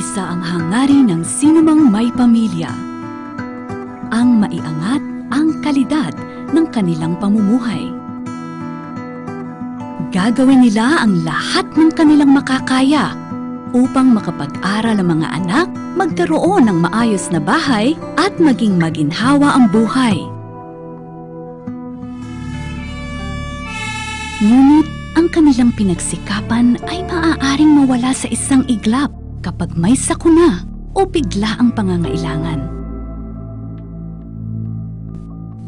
Isa ang hangarin ng sinumang may pamilya. Ang maiangat ang kalidad ng kanilang pamumuhay. Gagawin nila ang lahat ng kanilang makakaya upang makapag-aral ang mga anak, magkaroon ng maayos na bahay at maging maginhawa ang buhay. Ngunit ang kanilang pinagsikapan ay maaaring mawala sa isang iglap kapag may sakuna o bigla ang pangangailangan.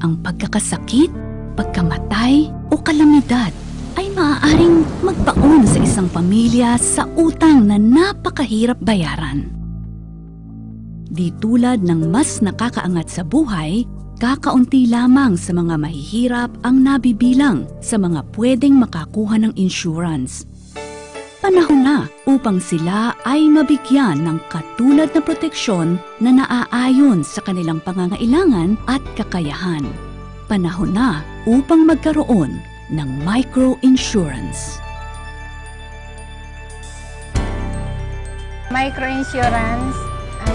Ang pagkakasakit, pagkamatay o kalamidad ay maaaring magbaon sa isang pamilya sa utang na napakahirap bayaran. Di tulad ng mas nakakaangat sa buhay, kakaunti lamang sa mga mahihirap ang nabibilang sa mga pwedeng makakuha ng insurance. Panahon na upang sila ay mabigyan ng katulad na proteksyon na naaayon sa kanilang pangangailangan at kakayahan. Panahon na upang magkaroon ng micro-insurance. Micro-insurance,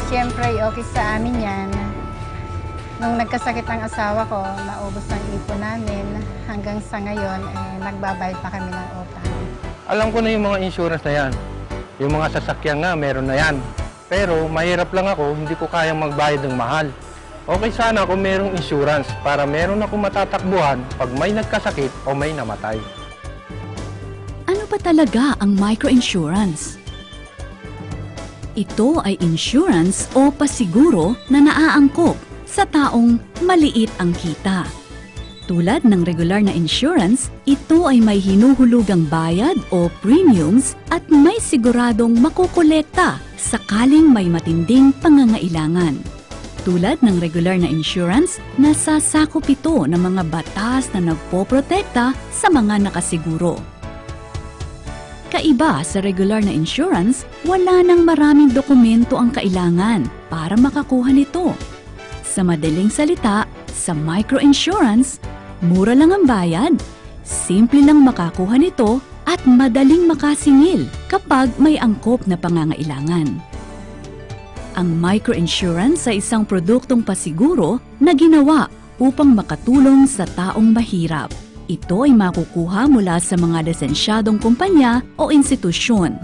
siyempre okay sa amin yan. Nung nagkasakit ang asawa ko, naubos ang ipon namin. Hanggang sa ngayon, nagbabayad pa kami ng utang. Alam ko na yung mga insurance na yan. Yung mga sasakyan nga, meron na yan. Pero mahirap lang ako, hindi ko kayang magbayad ng mahal. Okay sana kung merong insurance para meron akong matatakbuhan pag may nagkasakit o may namatay. Ano ba talaga ang microinsurance? Ito ay insurance o pasiguro na naaangkop sa taong maliit ang kita. Tulad ng regular na insurance, ito ay may hinuhulugang bayad o premiums at may siguradong makukolekta sakaling may matinding pangangailangan. Tulad ng regular na insurance, nasasakop ito ng mga batas na nagpoprotekta sa mga nakasiguro. Kaiba sa regular na insurance, wala nang maraming dokumento ang kailangan para makakuha nito. Sa madaling salita, sa microinsurance, mura lang ang bayad, simple lang makakuha nito at madaling makasingil kapag may angkop na pangangailangan. Ang microinsurance ay isang produktong pasiguro na ginawa upang makatulong sa taong mahirap. Ito ay makukuha mula sa mga lisensyadong kumpanya o institusyon.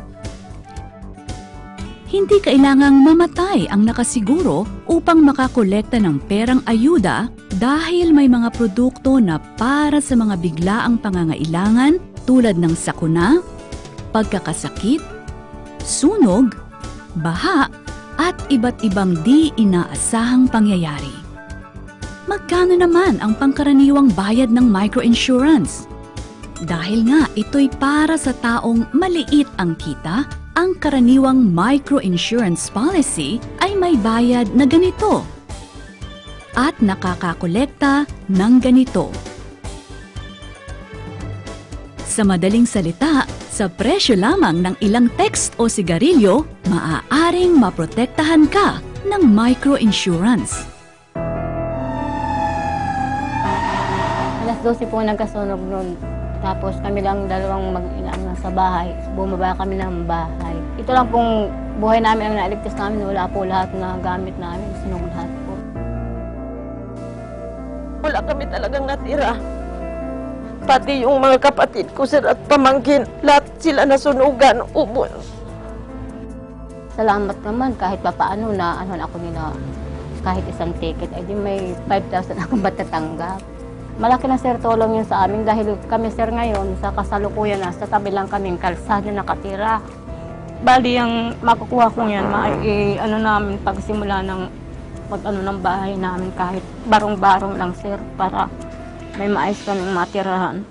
Hindi kailangang mamatay ang nakasiguro upang makakolekta ng perang ayuda dahil may mga produkto na para sa mga biglaang pangangailangan tulad ng sakuna, pagkakasakit, sunog, baha, at iba't ibang di inaasahang pangyayari. Magkano naman ang pangkaraniwang bayad ng microinsurance? Dahil nga ito'y para sa taong maliit ang kita, ang karaniwang microinsurance policy ay may bayad na ganito at nakakakolekta ng ganito. Sa madaling salita, sa presyo lamang ng ilang text o sigarilyo, maaaring maprotektahan ka ng microinsurance. Alas 12 po nagkasunog nun. Tapos kami lang dalawang mag-ina sa bahay. Bumaba kami ng bahay. Ito lang pong buhay namin ang nailigtas namin. Wala po lahat na gamit namin. Sunog lahat po. Wala kami talagang natira. Pati yung mga kapatid ko, sir, at pamangkin, lahat sila nasunugan, ubos. Salamat naman kahit papaano na ako nila kahit isang ticket. Ay di may 5,000 akong matatanggap. Malaki na sir tulong yun sa amin dahil kami sir ngayon sa kasalukuyan na sa tabi lang kaming kalsada nakatira. Bali ang makukuha ko yan, namin pagsimula ng ng bahay namin kahit barong-barong lang sir para may maayos kaming matirahan.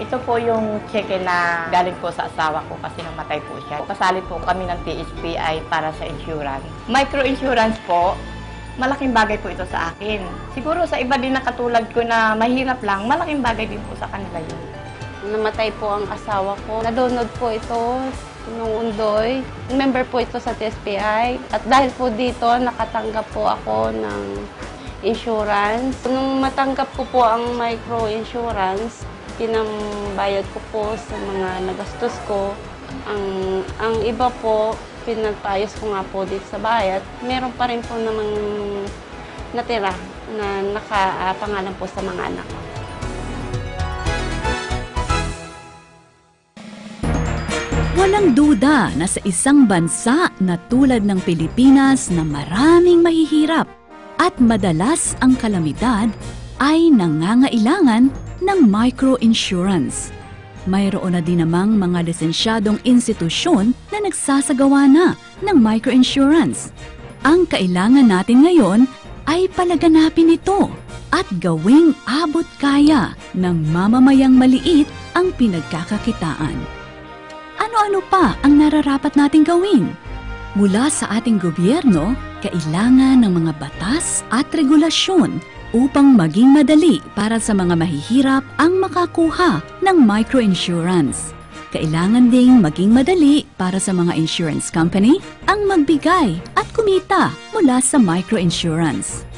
Ito po yung cheque na galing po sa asawa ko kasi namatay po siya. Kasali po kami ng TSPI para sa insurance. Micro-insurance po, malaking bagay po ito sa akin. Siguro sa iba din na katulad ko na mahirap lang, malaking bagay din po sa kanila yun. Namatay po ang asawa ko. Nadunod po ito nung Undoy. Member po ito sa TSPI. At dahil po dito, nakatanggap po ako ng insurance. Nung matanggap ko po ang micro-insurance, pinambayad ko po sa mga nagastos ko. Ang iba po, pinagpaayos ko nga po dito sa bahay at meron pa rin po namang natira na nakapangalan po sa mga anak ko. Walang duda na sa isang bansa na tulad ng Pilipinas na maraming mahihirap at madalas ang kalamidad ay nangangailangan ng microinsurance. Mayroon na din namang mga lisensyadong institusyon na nagsasagawa na ng microinsurance. Ang kailangan natin ngayon ay palaganapin ito at gawing abot kaya ng mamamayang maliit ang pinagkakakitaan. Ano-ano pa ang nararapat nating gawin? Mula sa ating gobyerno, kailangan ng mga batas at regulasyon upang maging madali para sa mga mahihirap ang makakuha ng microinsurance. Kailangan ding maging madali para sa mga insurance company ang magbigay at kumita mula sa microinsurance.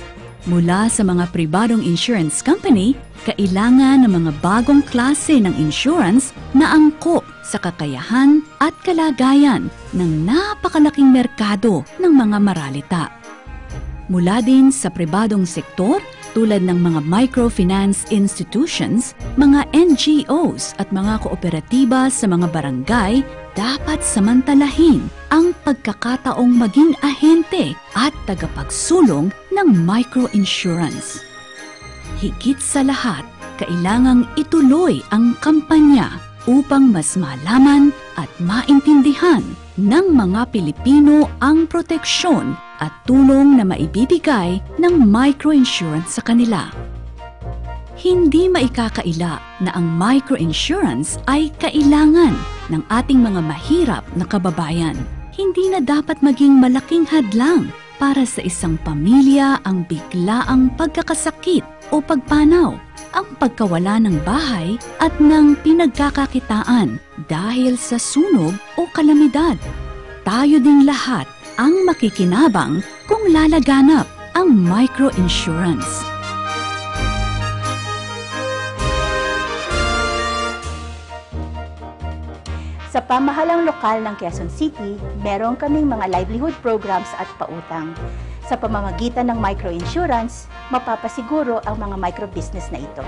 Mula sa mga pribadong insurance company, kailangan ng mga bagong klase ng insurance na angkop sa kakayahan at kalagayan ng napakalaking merkado ng mga maralita. Mula din sa pribadong sektor tulad ng mga microfinance institutions, mga NGOs at mga kooperatiba sa mga barangay, dapat samantalahin ang pagkakataong maging ahente at tagapagsulong ng microinsurance. Higit sa lahat, kailangang ituloy ang kampanya upang mas malaman at maintindihan ng mga Pilipino ang proteksyon at tulong na maibibigay ng microinsurance sa kanila. Hindi maikakaila na ang microinsurance ay kailangan ng ating mga mahirap na kababayan. Hindi na dapat maging malaking hadlang para sa isang pamilya ang biglaang pagkakasakit o pagpanaw, ang pagkawala ng bahay at ng pinagkakakitaan dahil sa sunog o kalamidad. Tayo ding lahat ang makikinabang kung lalaganap ang microinsurance. Sa pamahalang lokal ng Quezon City, meron kaming mga livelihood programs at pautang. Sa pamamagitan ng microinsurance, mapapasiguro ang mga microbusiness na ito.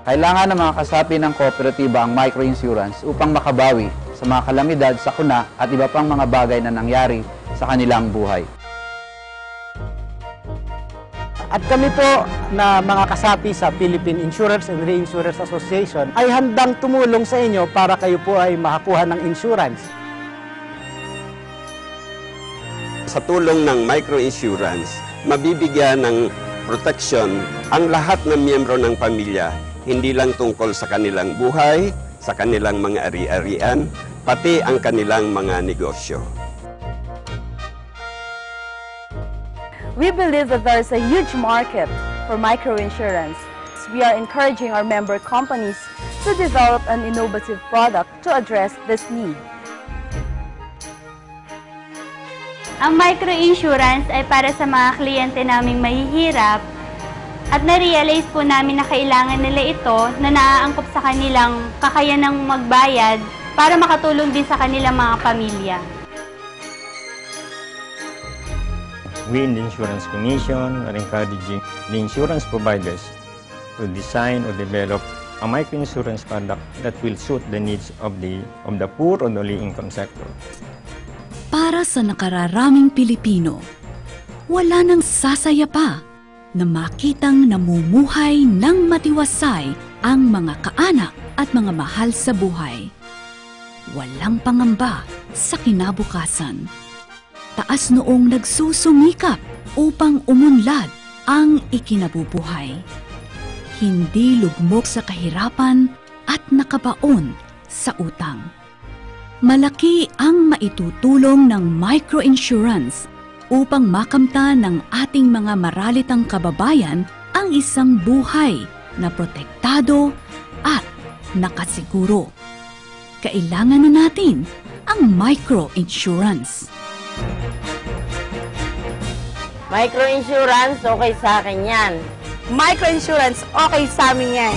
Kailangan ng mga kasapi ng kooperatiba ang microinsurance upang makabawi sa mga kalamidad, sakuna at iba pang mga bagay na nangyari sa kanilang buhay. At kami po na mga kasapi sa Philippine Insurance and Reinsurance Association ay handang tumulong sa inyo para kayo po ay makakuha ng insurance. Sa tulong ng microinsurance, mabibigyan ng proteksyon ang lahat ng miyembro ng pamilya, hindi lang tungkol sa kanilang buhay, sa kanilang mga ari-arian, pati ang kanilang mga negosyo. We believe that there is a huge market for microinsurance. We are encouraging our member companies to develop an innovative product to address this need. Ang microinsurance ay para sa mga kliyente naming mahihirap at na-realize po namin na kailangan nila ito na naaangkop sa kanilang kakayanang magbayad para makatulong din sa kanilang mga pamilya. We in the Insurance Commission are encouraging the insurance providers to design or develop a microinsurance product that will suit the needs of the poor or the low-income sector. Para sa nakararaming Pilipino, wala nang sasaya pa na makitang namumuhay ng matiwasay ang mga kaanak at mga mahal sa buhay. Walang pangamba sa kinabukasan. Taas noong nagsusumikap upang umunlad ang ikinabubuhay. Hindi lugmok sa kahirapan at nakabaon sa utang. Malaki ang maitutulong ng microinsurance upang makamtan ng ating mga maralitang kababayan ang isang buhay na protektado at nakasiguro. Kailangan na natin ang microinsurance. Microinsurance, okay sa akin yan. Microinsurance, okay sa amin yan.